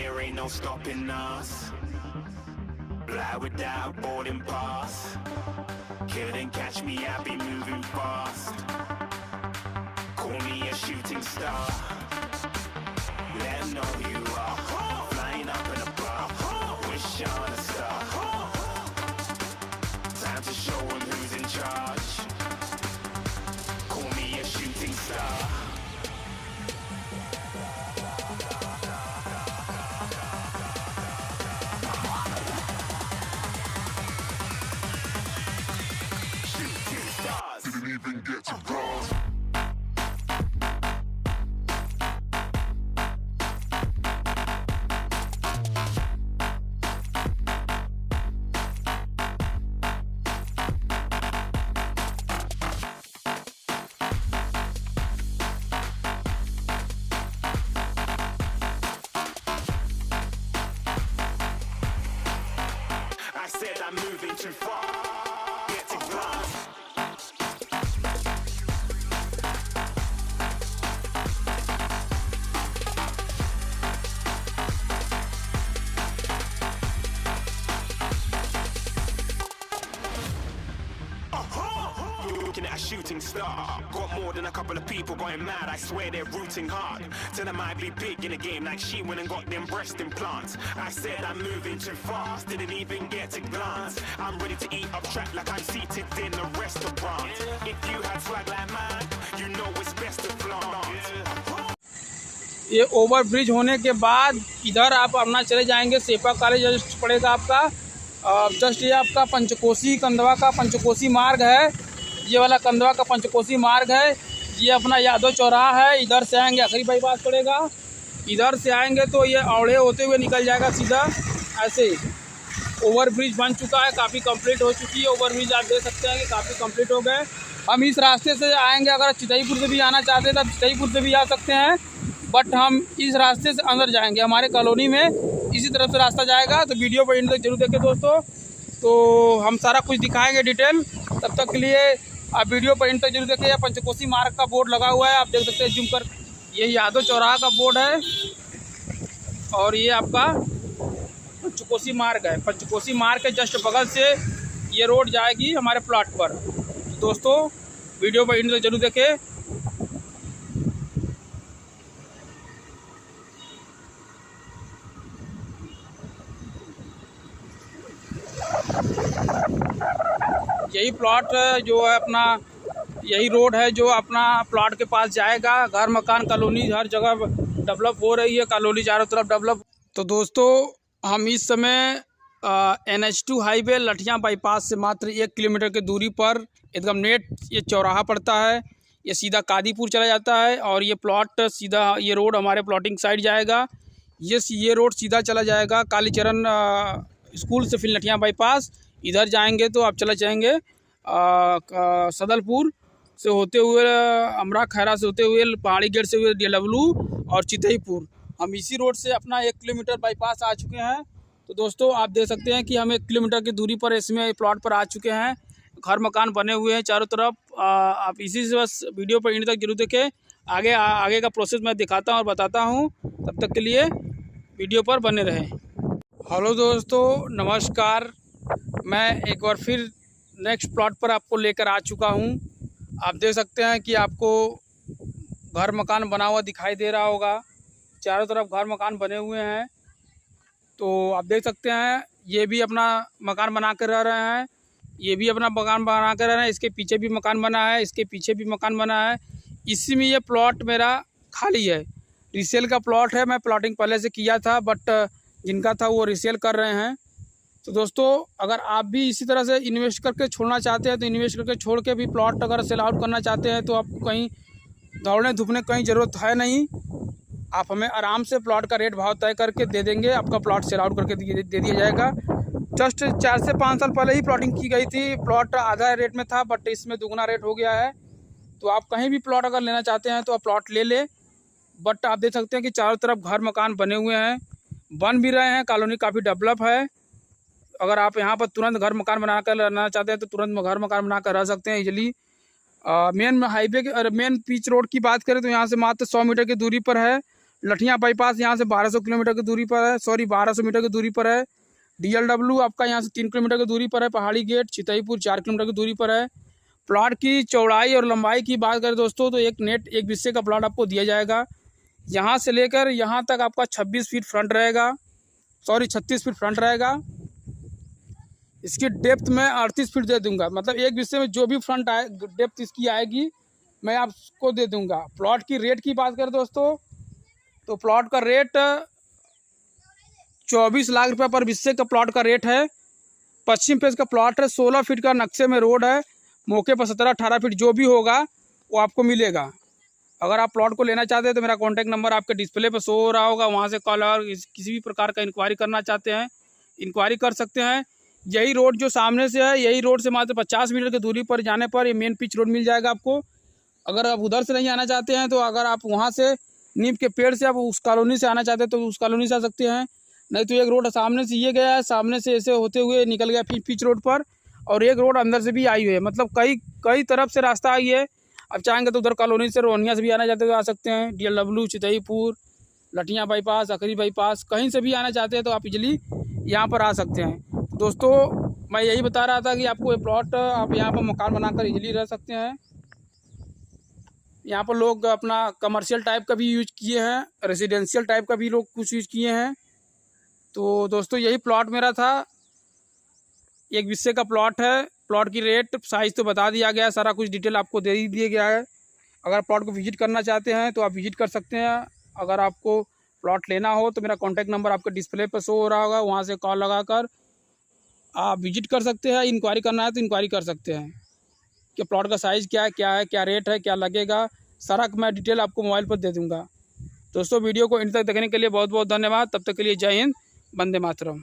there ain't no stopping us. Fly without a boarding pass. Couldn't catch me, I be moving fast. Call me a shooting star. Let 'em know who you are. Flying up in a bar. Wish on a star. Time to show 'em who's in charge. Call me a shooting star. Shooting stars. Didn't even get to cross. I said I'm moving too far. Get to glass. Looking at a shooting star. Got more than a couple of people going mad. I swear they're rooting hard. Tell them I'd be big in the game like she went and got them breast implants. I said I'm moving too fast. Didn't even get to glance. I'm ready to eat up track like I'm seated in a restaurant. If you had swag like mine, you know it's best to flaunt. ये over bridge होने के बाद इधर आप अपना चले जाएंगे। सेपा college just पड़ेगा आपका। जस्ट ये आपका पंचकोसी कंदवा का पंचकोसी मार्ग है। ये वाला कंदवा का पंचकोसी मार्ग है। ये अपना यादव चौराहा है। इधर से आएंगे आखिरी बाईपास पड़ेगा। इधर से आएंगे तो ये औड़े होते हुए निकल जाएगा सीधा। ऐसे ओवर ब्रिज बन चुका है, काफ़ी कंप्लीट हो चुकी है ओवर ब्रिज। आप देख सकते हैं कि काफ़ी कंप्लीट हो गए। हम इस रास्ते से आएंगे। अगर चितईपुर से भी आना चाहते हैं तो चितईपुर से भी आ सकते हैं, बट हम इस रास्ते से अंदर जाएंगे। हमारे कॉलोनी में इसी तरफ से रास्ता जाएगा। तो वीडियो पर एंड तक जरूर देखें दोस्तों। तो हम सारा कुछ दिखाएंगे डिटेल। तब तक के लिए आप वीडियो पर एंड तक जरूर देखें। यह पंचकोसी मार्ग का बोर्ड लगा हुआ है, आप देख सकते हैं जूम कर। ये यादव चौराहा का बोर्ड है और ये आपका पंचकोसी मार्ग है। पंचकोसी मार्ग के जस्ट बगल से ये रोड जाएगी हमारे प्लॉट पर। तो दोस्तों वीडियो पर एंड तक जरूर देखें। यही प्लॉट जो है अपना, यही रोड है जो अपना प्लॉट के पास जाएगा। घर मकान कॉलोनी हर जगह डेवलप हो रही है, कॉलोनी चारों तरफ डेवलप। तो दोस्तों हम इस समय NH2 हाईवे लठियाँ बाईपास से मात्र 1 किलोमीटर की दूरी पर एकदम नेट ये चौराहा पड़ता है। ये सीधा कादीपुर चला जाता है और ये प्लॉट सीधा, ये रोड हमारे प्लॉटिंग साइड जाएगा। ये रोड सीधा चला जाएगा कालीचरण स्कूल से, फिर लठियाँ बाईपास। इधर जाएंगे तो आप चले जाएंगे सदलपुर से होते हुए, अमरा खैरा से होते हुए, पहाड़ी गेट से हुए DLW और चितईपुर। हम इसी रोड से अपना 1 किलोमीटर बाईपास आ चुके हैं। तो दोस्तों आप देख सकते हैं कि हम 1 किलोमीटर की दूरी पर इसमें प्लॉट पर आ चुके हैं। घर मकान बने हुए हैं चारों तरफ। आप इसी से बस वीडियो पर एंड तक जरूर देखें। आगे का प्रोसेस मैं दिखाता हूँ और बताता हूँ। तब तक के लिए वीडियो पर बने रहें। हेलो दोस्तों, नमस्कार। मैं एक बार फिर नेक्स्ट प्लॉट पर आपको लेकर आ चुका हूं। आप देख सकते हैं कि आपको घर मकान बना हुआ दिखाई दे रहा होगा। चारों तरफ घर मकान बने हुए हैं। तो आप देख सकते हैं ये भी अपना मकान बना कर रह रहे हैं, ये भी अपना मकान बना कर रह रहे हैं। इसके पीछे भी मकान बना है, इसके पीछे भी मकान बना है। इसी में ये प्लॉट मेरा खाली है, रीसेल का प्लॉट है। मैं प्लॉटिंग पहले से किया था, बट जिनका था वो रीसेल कर रहे हैं। तो दोस्तों अगर आप भी इसी तरह से इन्वेस्ट करके छोड़ना चाहते हैं तो इन्वेस्ट करके छोड़ के भी प्लॉट अगर सेल आउट करना चाहते हैं तो आपको कहीं दौड़ने धूपने कहीं ज़रूरत है नहीं। आप हमें आराम से प्लॉट का रेट भाव तय करके दे देंगे। आपका प्लॉट सेल आउट करके दे दिया जाएगा। जस्ट 4 से 5 साल पहले ही प्लॉटिंग की गई थी। प्लॉट आधा रेट में था, बट इसमें दुगना रेट हो गया है। तो आप कहीं भी प्लॉट अगर लेना चाहते हैं तो आप प्लॉट ले लें। बट आप देख सकते हैं कि चारों तरफ घर मकान बने हुए हैं, बन भी रहे हैं। कॉलोनी काफ़ी डेवलप है। अगर आप यहाँ पर तुरंत घर मकान बना कर रहना चाहते हैं तो तुरंत घर मकान बना कर रह सकते हैं इजली। मेन हाईवे के मेन पिच रोड की बात करें तो यहाँ से मात्र 100 मीटर की दूरी पर है। लठिया बाईपास यहाँ से 1200 किलोमीटर की दूरी पर है, 1200 मीटर की दूरी पर है। DLW आपका यहाँ से 3 किलोमीटर की दूरी पर है। पहाड़ी गेट चितईपुर 4 किलोमीटर की दूरी पर है। प्लॉट की चौड़ाई और लंबाई की बात करें दोस्तों तो एक बिस्से का प्लॉट आपको दिया जाएगा। यहाँ से लेकर यहाँ तक आपका 26 फीट फ्रंट रहेगा, 36 फीट फ्रंट रहेगा। इसकी डेप्थ मैं 38 फीट दे दूंगा, मतलब एक बिस्से में जो भी फ्रंट आए डेप्थ इसकी आएगी मैं आपको दे दूंगा। प्लॉट की रेट की बात करें दोस्तों तो प्लॉट का रेट 24 लाख रुपये पर बिस्से का प्लॉट का रेट है। पश्चिम फेस का प्लॉट है, 16 फीट का नक्शे में रोड है। मौके पर 17-18 फीट जो भी होगा वो आपको मिलेगा। अगर आप प्लॉट को लेना चाहते हैं तो मेरा कॉन्टैक्ट नंबर आपके डिस्प्ले पर शो हो रहा होगा, वहाँ से कॉल और किसी भी प्रकार का इंक्वायरी करना चाहते हैं इंक्वायरी कर सकते हैं। यही रोड जो सामने से है, यही रोड से मात्र 50 मीटर की दूरी पर जाने पर ये मेन पिच रोड मिल जाएगा आपको। अगर आप उधर से नहीं आना चाहते हैं तो अगर आप वहाँ से नीम के पेड़ से आप उस कॉलोनी से आना चाहते हैं तो उस कॉलोनी से आ सकते हैं। नहीं तो एक रोड सामने से ये गया है, सामने से ऐसे होते हुए निकल गया पिच रोड पर, और एक रोड अंदर से भी आई हुई है, मतलब कई तरफ से रास्ता आई है। अब चाहेंगे तो उधर कॉलोनी से रोहनिया से भी आना चाहते तो आ सकते हैं। DLW चितईपुर लठिया बाईपास अखरी बाईपास कहीं से भी आना चाहते हैं तो आप इजली यहाँ पर आ सकते हैं। दोस्तों मैं यही बता रहा था कि आपको ये प्लॉट आप यहाँ पर मकान बनाकर इजली रह सकते हैं। यहाँ पर लोग अपना कमर्शियल टाइप का भी यूज किए हैं, रेजिडेंशियल टाइप का भी लोग कुछ यूज किए हैं। तो दोस्तों यही प्लॉट मेरा था, एक बिस्से का प्लॉट है। प्लॉट की रेट साइज़ तो बता दिया गया है, सारा कुछ डिटेल आपको दे ही दिया गया है। अगर प्लॉट को विजिट करना चाहते हैं तो आप विजिट कर सकते हैं। अगर आपको प्लॉट लेना हो तो मेरा कॉन्टैक्ट नंबर आपके डिस्प्ले पर शो हो रहा होगा, वहाँ से कॉल लगाकर आप विजिट कर सकते हैं। इंक्वायरी करना है तो इंक्वायरी कर सकते हैं कि प्लॉट का साइज़ क्या है, क्या रेट है, क्या लगेगा, सारा मैं डिटेल आपको मोबाइल पर दे दूँगा। दोस्तों वीडियो को इन तक देखने के लिए बहुत बहुत धन्यवाद। तब तक के लिए जय हिंद, वंदे मातरम।